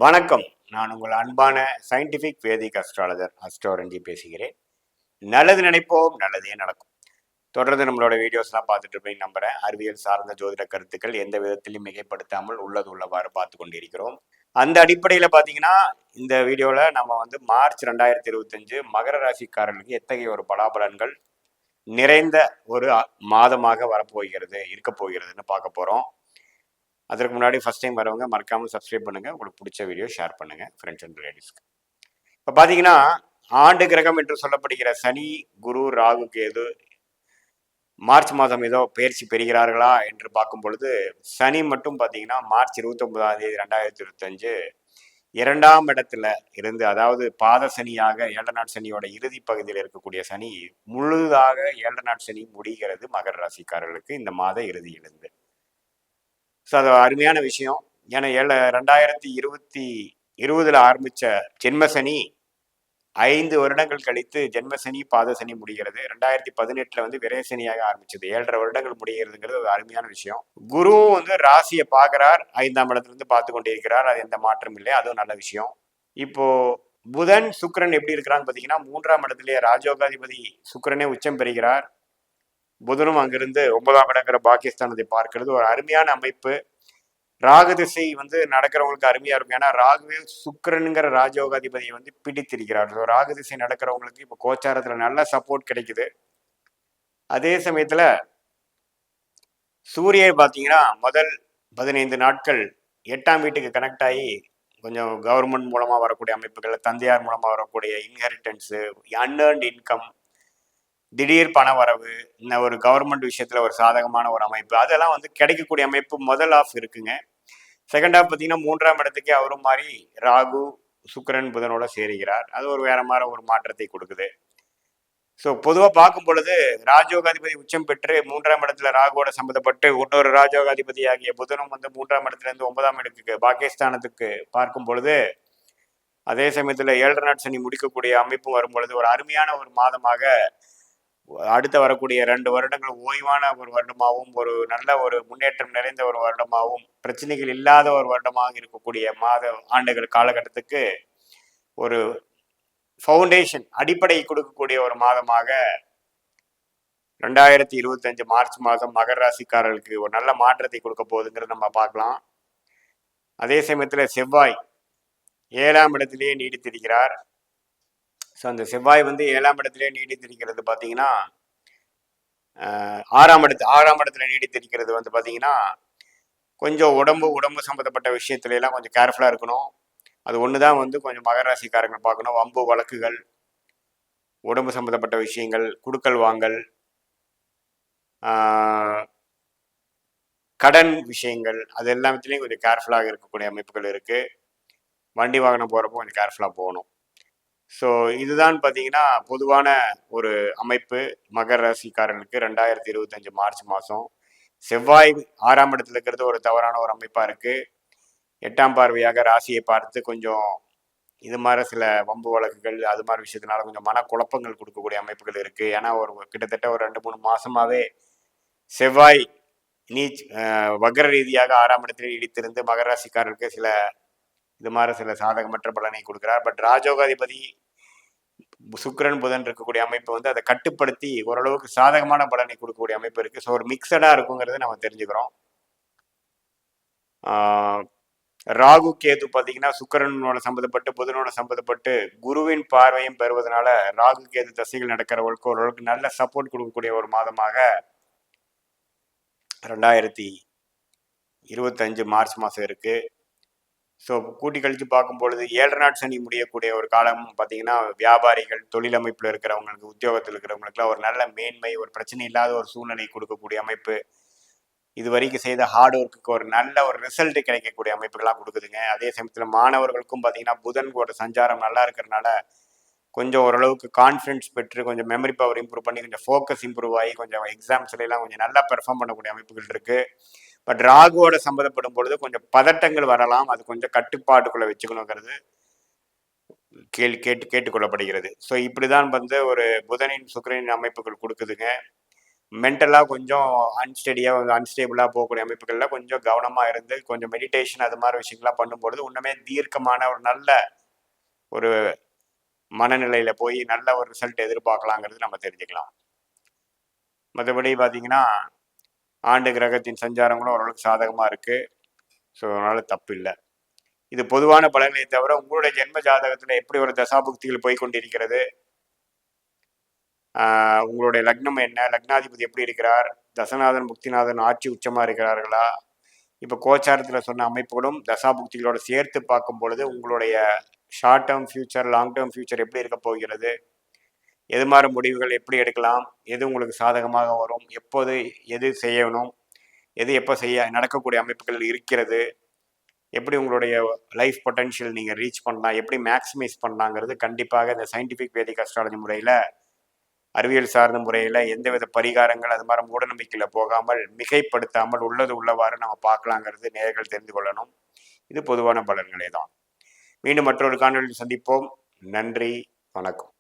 வணக்கம். நான் உங்கள் அன்பான சயின்டிஃபிக் வேதிக் அஸ்ட்ராலஜர் அஸ்ட்ரோரஞ்சி பேசுகிறேன். நல்லது நினைப்போம், நல்லதே நடக்கும். தொடர்ந்து நம்மளோட வீடியோஸ்லாம் பார்த்துட்டு இருப்பீங்க நம்புறேன். அறிவியல் சார்ந்த ஜோதிட கருத்துக்கள் எந்த விதத்திலும் மிகைப்படுத்தாமல் உள்ளது உள்ளவாறு பார்த்து கொண்டிருக்கிறோம். அந்த அடிப்படையில் பார்த்தீங்கன்னா, இந்த வீடியோவில் நம்ம மார்ச் 2025 மகர ராசிக்காரர்களுக்கு எத்தகைய ஒரு பலாபலன்கள் நிறைந்த ஒரு மாதமாக வரப்போகிறது இருக்க போகிறதுன்னு பார்க்க போகிறோம். அதற்கு முன்னாடி ஃபர்ஸ்ட் டைம் வரவங்க மறக்காமல் சப்ஸ்கிரைப் பண்ணுங்கள். உங்களுக்கு பிடிச்ச வீடியோ ஷேர் பண்ணுங்கள் ஃப்ரெண்ட்ஸ் அண்ட் ரிலேட்டிவ்ஸ்க்கு. இப்போ பார்த்தீங்கன்னா, ஆண்டு கிரகம் என்று சொல்லப்படுகிற சனி, குரு, ராகு, கேது மார்ச் மாதம் ஏதோ பயிற்சி பெறுகிறார்களா என்று பார்க்கும் பொழுது சனி மட்டும் பார்த்தீங்கன்னா மார்ச் 29 2025 2ஆம் இடத்துல இருந்து, அதாவது பாத சனியாக 7 நாட் சனியோட இறுதி பகுதியில் இருக்கக்கூடிய சனி முழுதாக 7 நாட் சனி முடிகிறது மகர ராசிக்காரர்களுக்கு இந்த மாத இறுதியிலிருந்து. ஸோ அது அருமையான விஷயம். ஏன்னா 2020 ஆரம்பித்த ஜென்மசனி 5 வருடங்கள் கழித்து ஜென்மசனி பாதசனி முடிகிறது. 2018 விரயசனியாக ஆரம்பிச்சது. 7.5 வருடங்கள் முடிகிறதுங்கிறது ஒரு அருமையான விஷயம். குருவும் ராசியை பார்க்கிறார், 5ஆம் இடத்துல பார்த்து கொண்டே இருக்கிறார். அது எந்த மாற்றம் இல்லை, அதுவும் நல்ல விஷயம். இப்போ புதன் சுக்கிரன் எப்படி இருக்கிறான்னு பார்த்தீங்கன்னா, 3ஆம் இடத்திலேயே ராஜயோகாதிபதி சுக்கிரனே உச்சம் பெறுகிறார். புதனும் அங்கிருந்து 9ஆம் இடங்கிற பாகிஸ்தானத்தை பார்க்கிறது ஒரு அருமையான அமைப்பு. ராகு திசை நடக்கிறவங்களுக்கு அருமையா இருக்கும். ஏன்னா ராகுவே சுக்கிரனுங்கிற ராஜயோகாதிபதியை பிடித்திருக்கிறார். ஸோ ராகு திசை நடக்கிறவங்களுக்கு இப்போ கோச்சாரத்துல நல்ல சப்போர்ட் கிடைக்குது. அதே சமயத்துல சூரியன் பார்த்தீங்கன்னா முதல் 15 நாட்கள் 8ஆம் வீட்டுக்கு கனெக்ட் ஆகி கொஞ்சம் கவர்மெண்ட் மூலமா வரக்கூடிய அமைப்புகள், தந்தையார் மூலமா வரக்கூடிய இன்ஹெரிட்டன்ஸு, அன்ஏர்ன்ட் இன்கம், திடீர் பண வரவு, இந்த ஒரு கவர்மெண்ட் விஷயத்துல ஒரு சாதகமான ஒரு அமைப்பு, அதெல்லாம் கிடைக்கக்கூடிய அமைப்பு முதல் ஆஃப் இருக்குங்க. செகண்ட் ஹாஃப் பார்த்தீங்கன்னா 3ஆம் இடத்துக்கே அவரும் மாறி ராகு சுக்கிரன் புதனோட சேருகிறார். அது ஒரு வேற மாதிரி ஒரு மாற்றத்தை கொடுக்குது. ஸோ பொதுவாக பார்க்கும் பொழுது ராஜயோகாதிபதி உச்சம் பெற்று 3ஆம் இடத்துல ராகுவோட சம்மந்தப்பட்டு இன்னொரு ராஜயோகாதிபதி ஆகிய புதனும் 3ஆம் இடத்துல இருந்து 9ஆம் இடத்துக்கு பாகிஸ்தானத்துக்கு பார்க்கும் பொழுது, அதே சமயத்தில் 7 நாட் சனி முடிக்கக்கூடிய அமைப்பும் வரும் பொழுது ஒரு அருமையான ஒரு மாதமாக, அடுத்த வரக்கூடிய 2 வருடங்கள் ஓய்வான ஒரு வருடமாகவும், ஒரு நல்ல ஒரு முன்னேற்றம் நிறைந்த ஒரு வருடமாகவும், பிரச்சனைகள் இல்லாத ஒரு வருடமாக இருக்கக்கூடிய ஆண்டுகள் காலகட்டத்துக்கு ஒரு ஃபவுண்டேஷன் அடிப்படை கொடுக்கக்கூடிய ஒரு மாதமாக 2025 மார்ச் மாதம் மகர ராசிக்காரர்களுக்கு ஒரு நல்ல மாற்றத்தை கொடுக்க போகுதுங்கிறத நம்ம பார்க்கலாம். அதே சமயத்தில் செவ்வாய் 7ஆம் இடத்திலேயே நீடித்திருக்கிறார். ஸோ அந்த செவ்வாய் 7ஆம் இடத்திலே நீடித்திருக்கிறது பார்த்தீங்கன்னா, 6ஆம் இடத்துல நீடித்திருக்கிறது பார்த்தீங்கன்னா, கொஞ்சம் உடம்பு சம்மந்தப்பட்ட விஷயத்துல எல்லாம் கொஞ்சம் கேர்ஃபுல்லாக இருக்கணும். அது ஒன்று தான் கொஞ்சம் மகர ராசிக்காரங்க பார்க்கணும். வம்பு வழக்குகள், உடம்பு சம்மந்தப்பட்ட விஷயங்கள், குடுக்கல் வாங்கல், கடன் விஷயங்கள், அது எல்லாத்துலேயும் கொஞ்சம் கேர்ஃபுல்லாக இருக்கக்கூடிய அமைப்புகள் இருக்குது. வண்டி வாகனம் போகிறப்போ கொஞ்சம் கேர்ஃபுல்லாக போகணும். ஸோ இதுதான் பார்த்தீங்கன்னா பொதுவான ஒரு அமைப்பு மகர ராசிக்காரர்களுக்கு 2025 மார்ச் மாதம். செவ்வாய் 6ஆம் இடத்துல இருக்கிறது ஒரு தவறான ஒரு அமைப்பாக இருக்குது. 8ஆம் பார்வையாக ராசியை பார்த்து கொஞ்சம் இது மாதிரி சில வம்பு வழக்குகள் அது மாதிரி விஷயத்தினால கொஞ்சம் மனக்குழப்பங்கள் கொடுக்கக்கூடிய அமைப்புகள் இருக்குது. ஏன்னா கிட்டத்தட்ட ஒரு 2-3 மாதமாகவே செவ்வாய் வக்ர ரீதியாக 6ஆம் இடத்தில் இடித்திருந்து மகர ராசிக்காரருக்கு இது மாதிரி சில சாதகமற்ற பலனை கொடுக்கிறார். பட் ராஜயோகாதிபதி சுக்கிரன் புதன் இருக்கக்கூடிய அமைப்பு அதை கட்டுப்படுத்தி ஓரளவுக்கு சாதகமான பலனை கொடுக்கக்கூடிய அமைப்பு இருக்கு. ஸோ ஒரு மிக்சடா இருக்குங்கிறத நம்ம தெரிஞ்சுக்கிறோம். ராகு கேது பார்த்தீங்கன்னா சுக்கிரனோட சம்மந்தப்பட்டு புதனோட சம்மந்தப்பட்டு குருவின் பார்வையும் பெறுவதனால ராகு கேது தசைகள் நடக்கிறவர்களுக்கு ஓரளவுக்கு நல்ல சப்போர்ட் கொடுக்கக்கூடிய ஒரு மாதமாக 2025 மார்ச் மாதம் இருக்கு. ஸோ கூட்டி கழித்து பார்க்கும் பொழுது 7 நாட் சனி முடியக்கூடிய ஒரு காலம் பார்த்தீங்கன்னா, வியாபாரிகள், தொழில் அமைப்பில் இருக்கிறவங்களுக்கு, உத்தியோகத்தில் இருக்கிறவங்களுக்குலாம் ஒரு நல்ல மேன்மை, ஒரு பிரச்சனை இல்லாத ஒரு சூழ்நிலை கொடுக்கக்கூடிய அமைப்பு, இது வரைக்கும் செய்த ஹார்ட் ஒர்க்குக்கு ஒரு நல்ல ஒரு ரிசல்ட் கிடைக்கக்கூடிய அமைப்புகள்லாம் கொடுக்குதுங்க. அதே சமயத்தில் மாணவர்களுக்கும் பார்த்தீங்கன்னா புதனோட சஞ்சாரம் நல்லா இருக்கிறனால கொஞ்சம் ஓரளவுக்கு கான்ஃபிடன்ஸ் பெற்று கொஞ்சம் மெமரி பவர் இம்ப்ரூவ் பண்ணி கொஞ்சம் ஃபோக்கஸ் இம்ப்ரூவ் ஆகி கொஞ்சம் எக்ஸாம்ஸ்லாம் கொஞ்சம் நல்லா பெர்ஃபார்ம் பண்ணக்கூடிய அமைப்புகள் இருக்குது. பட் ராகுவோட சம்மந்தப்படும் பொழுது கொஞ்சம் பதட்டங்கள் வரலாம். அது கொஞ்சம் கட்டுப்பாட்டுக்குள்ளே வச்சுக்கணுங்கிறது கேட்டுக்கொள்ளப்படுகிறது. ஸோ இப்படி தான் ஒரு புதனின் சுக்கிரனின் அமைப்புகள் கொடுக்குதுங்க. மென்டலாக கொஞ்சம் அன்ஸ்டேபிளாக போகக்கூடிய அமைப்புகளில் கொஞ்சம் கவனமாக இருந்து கொஞ்சம் மெடிடேஷன் அது மாதிரி விஷயங்கள்லாம் பண்ணும்பொழுது இன்னுமே தீர்க்கமான ஒரு நல்ல ஒரு மனநிலையில் போய் நல்ல ஒரு ரிசல்ட் எதிர்பார்க்கலாங்கிறது நம்ம தெரிஞ்சுக்கலாம். மற்றபடி பார்த்தீங்கன்னா ஆண்டு கிரகத்தின் சஞ்சாரங்களும் ஓரளவுக்கு சாதகமாக இருக்குது. ஸோ அதனால் தப்பு இல்லை. இது பொதுவான பலன்களை தவிர உங்களுடைய ஜென்ம ஜாதகத்தில் எப்படி ஒரு தசாபுக்திகள் போய் கொண்டிருக்கிறது, உங்களுடைய லக்னம் என்ன, லக்னாதிபதி எப்படி இருக்கிறார், தசநாதன் புக்திநாதன் ஆட்சி உச்சமாக இருக்கிறார்களா, இப்போ கோச்சாரத்தில் சொன்ன அமைப்புகளும் தசாபுக்திகளோடு சேர்த்து பார்க்கும் பொழுது உங்களுடைய short term future, long term future எப்படி இருக்க போகிறது, எது மாதிரி முடிவுகள் எப்படி எடுக்கலாம், எது உங்களுக்கு சாதகமாக வரும், எப்போது எது செய்யணும், எது எப்போ நடக்கக்கூடிய அமைப்புகள் இருக்கிறது, எப்படி உங்களுடைய லைஃப் பொட்டன்ஷியல் நீங்கள் ரீச் பண்ணலாம், எப்படி மேக்ஸிமைஸ் பண்ணலாங்கிறது கண்டிப்பாக இந்த சயின்டிஃபிக் வேதிக் அஸ்ட்ராலஜி முறையில், அறிவியல் சார்ந்த முறையில் எந்தவித பரிகாரங்கள் அது மாதிரி மூடநம்பிக்கையில் போகாமல் மிகைப்படுத்தாமல் உள்ளது உள்ளவாறு நம்ம பார்க்கலாங்கிறது நேயர்கள் தெரிந்து கொள்ளணும். இது பொதுவான பலன்களே தான். மீண்டும் மற்றொரு காணொலியில் சந்திப்போம். நன்றி, வணக்கம்.